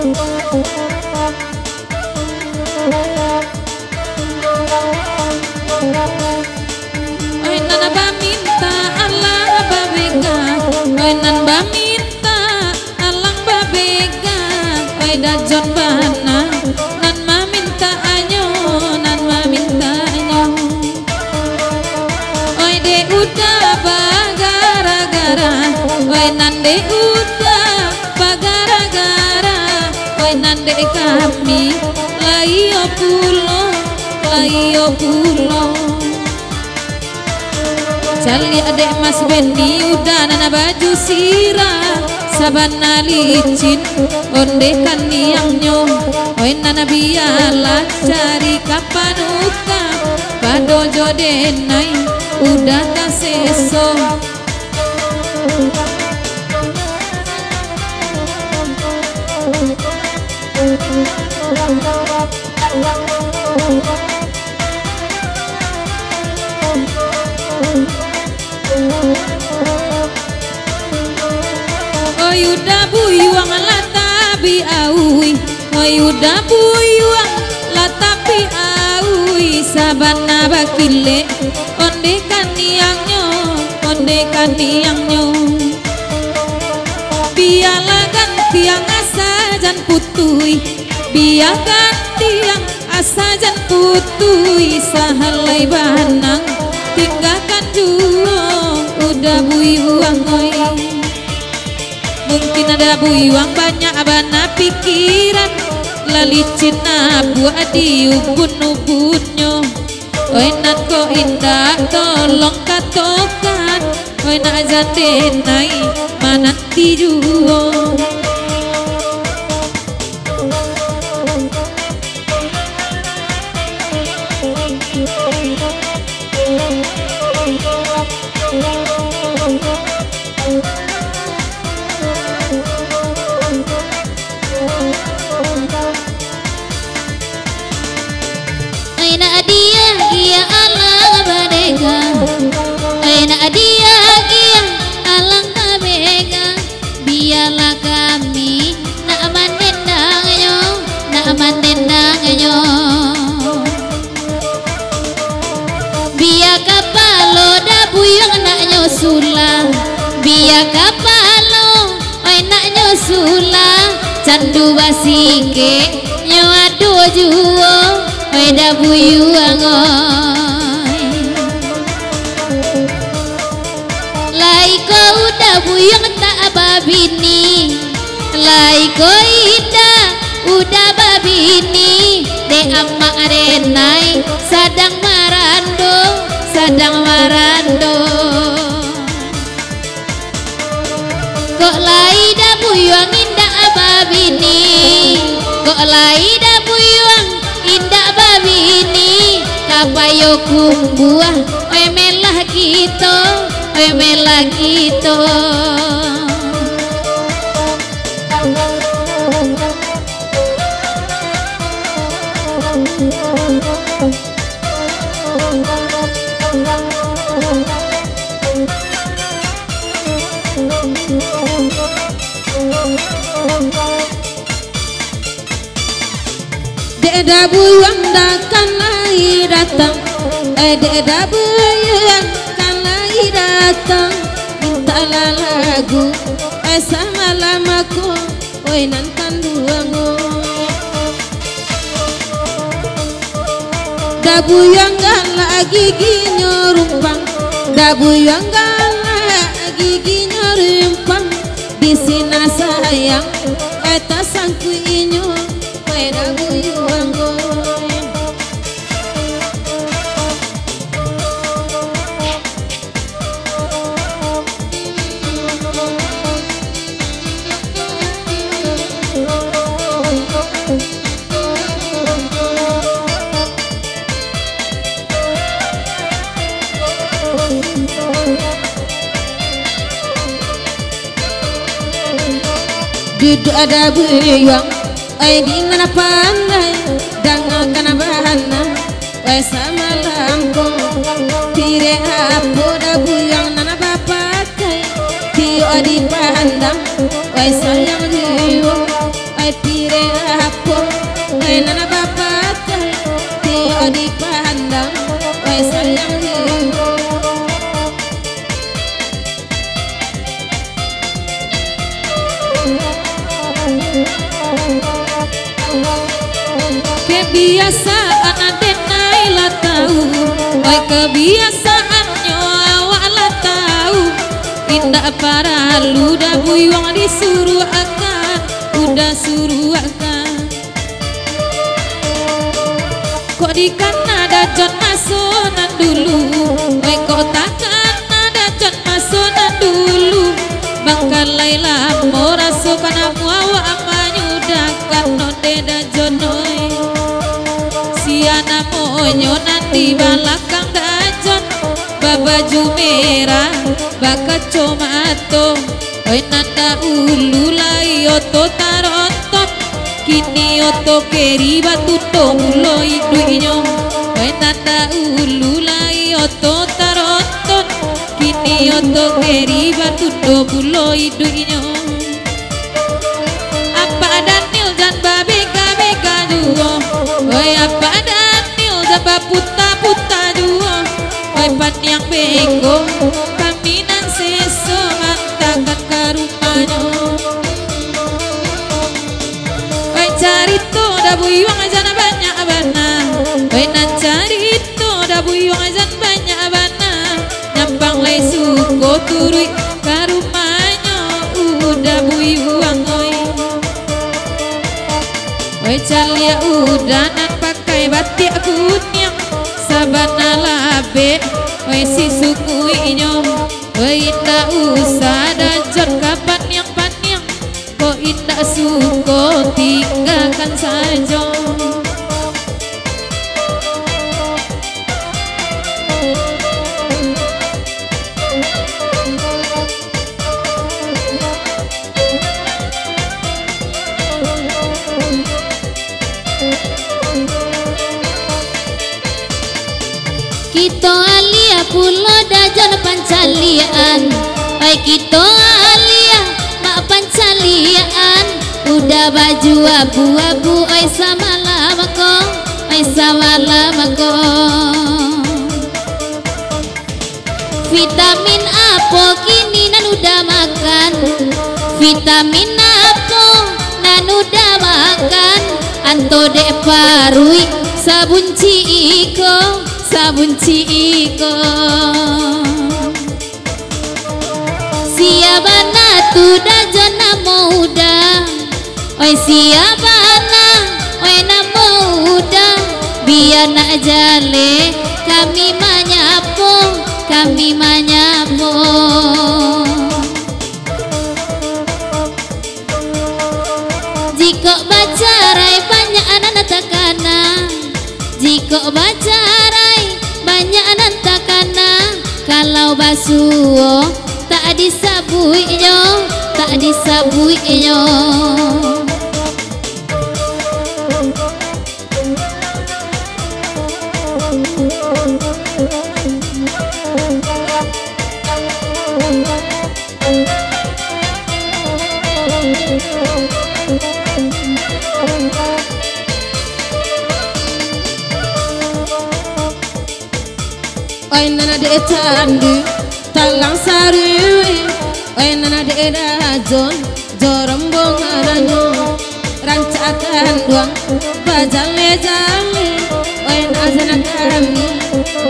Oi nan ba minta Allah ba bega, oi nan ba minta Allah ba bega, oi dajon bana nan ma minta anyo, nan ma minta anyo. Oi de udah bagara-gara, oi nan de udah bagara-gara, oi nan de kami layo pulo. Cali adek Mas Bendi udah nana baju sirah sabana licin ondekan niangnya. Oi nana biala cari kapan uka pado jodenai udah tak seso. Oi udah buyuang latabi aui, oi udah buyuang latabi aui sabana bakile ondekan niangnya. Biala gantiang asajan putui, biar gantiang asajan putui sahalai banang tinggalkan juo udah buyuang oi. Mungkin ada buyuang banyak abana pikiran lalicin buat di ubun-ubunnya. Oi nan ko indah tolong katokan, oi nak jandenai mananti juo. Enak dia gia alang badega, enak dia gia alang badega. Biarlah kami nak mandendangnya, nak mandendangnya. Biar kapalo dah buyang nak nyusula, biar kapalo nak nyusula. Candu basike nyawado juo. Weda buyuang oi, laiko udah buyang tak babini, laiko ida udah babini. De amma arenai sadang marando. Kok laida buyuang indah babini, kok laida buyuang indah babini. Kapayo kumbuah oi melah gitu, oi melah gitu. Deda buyuang dakan lagi datang, deda buyuang kan lagi datang. Mintalah lagu sama lamaku, oi nantan duango. Da buyuang kan lagi ginyorumpang, da buyuang kan lagi ginyorumpang. Di sini sayang eta sangku inyo, da buyuang oi. Duduk ada buyuang, oi dengan pandai, dengan kana bahana, oi sama lampu. Pire apo da buyuang nana bapakai, tio di pandang, oi sayang diu, Oi pire apo oi nana bapak tio dipandang oi sayang kebiasaan adenai lah tahu oi kebiasaannya awak lah tahu indah para luda buyong disuruh akan udah suruh akan kok di Kanada jon masunan dulu oi kok takkan ada jon masunan dulu bangkalai lah mau rasukan amu awak amanyudakan nonde da jonoi siana monyo nanti balakang dajon babaju merah baka comato oi nanda ululai oto taronton kini oto keri batu tomulo iduinyo oi nanda ululai oto taronton kini oto keri batu tomulo iduinyo apa Daniel dan babeka beka duo oi apa Daniel dan baputa puta duo oi pan yang beko kami nan seso hantakan ke rumahnya oi carito da buyung ajan banyak bana oi nan carito da buyung ajan banyak bana nyampang lay suko turui ke rumahnya udah buyung oi calia udanan pakai batik kunyang sabana labe oi si suku inyong oi indah usah dajon kapan yang panyang kok indah suko tinggalkan saja Kito alia pulo dajon pancalian oi kito alia mak pancalian udah baju abu-abu oi sama lamako vitamin apa kini nan udah makan vitamin apa nan udah makan anto dek parui sabun ciiko siabana tu dajon namo udah oi siabana oi namo udah biar nak jale kami manyapo jika bacarai banyak anak takana jika bacarai banyak anak takana kalau basuh tak disabuinya oi nana de tandu talang sarui oi nana de dajon jorombong aranyo rancakan duang bajale jale oi nazana kami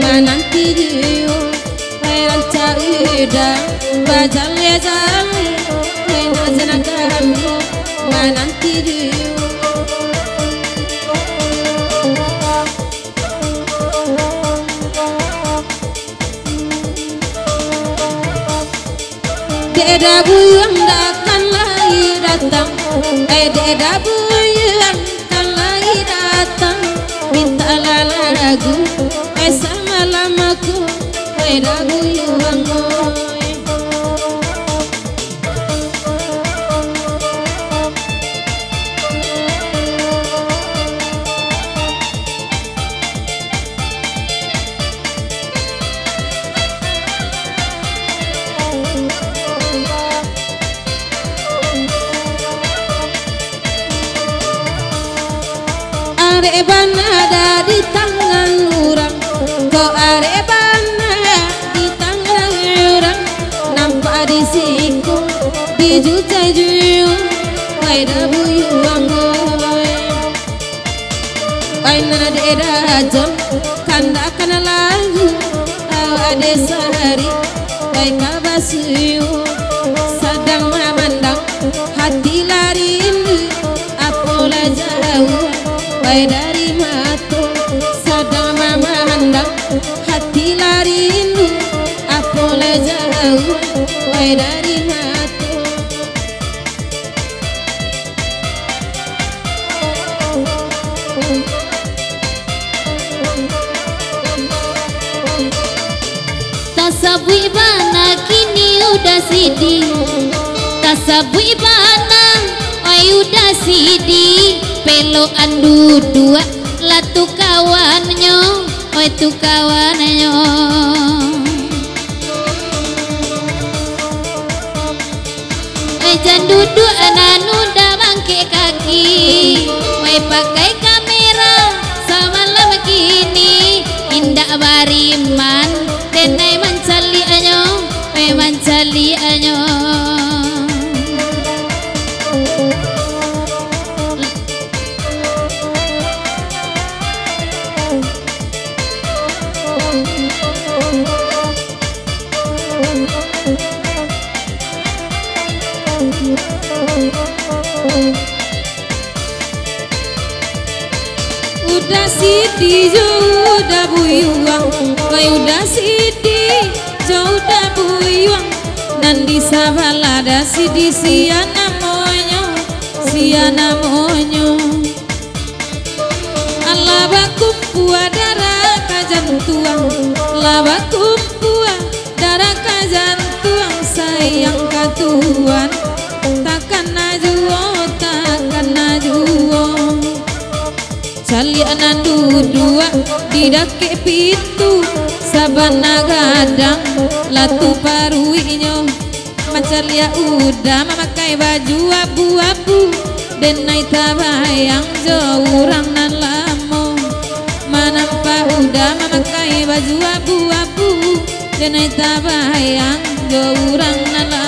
mananti diu oi ranca ida bajale jale oi nazana kami mananti diu Deda buyang akan lagi datang deda buyang akan lagi datang minta lagu sama lamaku deda buyang areban ada di tangan orang, kok areban di tangan orang, nampak di siku di juta-juta, wai da buyuang goy, wai na daerah jam, kanda kana lagu, awade sehari, wai kabasiu, sedang memandang hati lari rindu, apola jauh, wai dari mata, sedang memandang hati lari rindu, apola jauh, wai dari mata. Tasabui bana kini udah sidi, tasabui bana oi udah sidi, pelokan dua latu kawannya, oi tu kawannya. Jan duduk anak udah bangkit kaki, oi pakai kamera semalam kini, indah bariman denai mencali anyo, mencali anyo. Udah sidi jauh udah buyuang, wai udah sidi jauh udah buyuang, nandi sabalada sidi siana monyo, Allah bakumpu darah kajantuang, Allah bakumpu darah kajantuang, sayang katuan takkan najuo, takkan najuo. Salianan dua di dake pintu, sabana gadang latu paruinyo, macalia udah memakai baju abu-abu, denai tabayang jauh orang nan lamo, manampa udah memakai baju abu-abu, denai tabayang jauh orang nan lamo.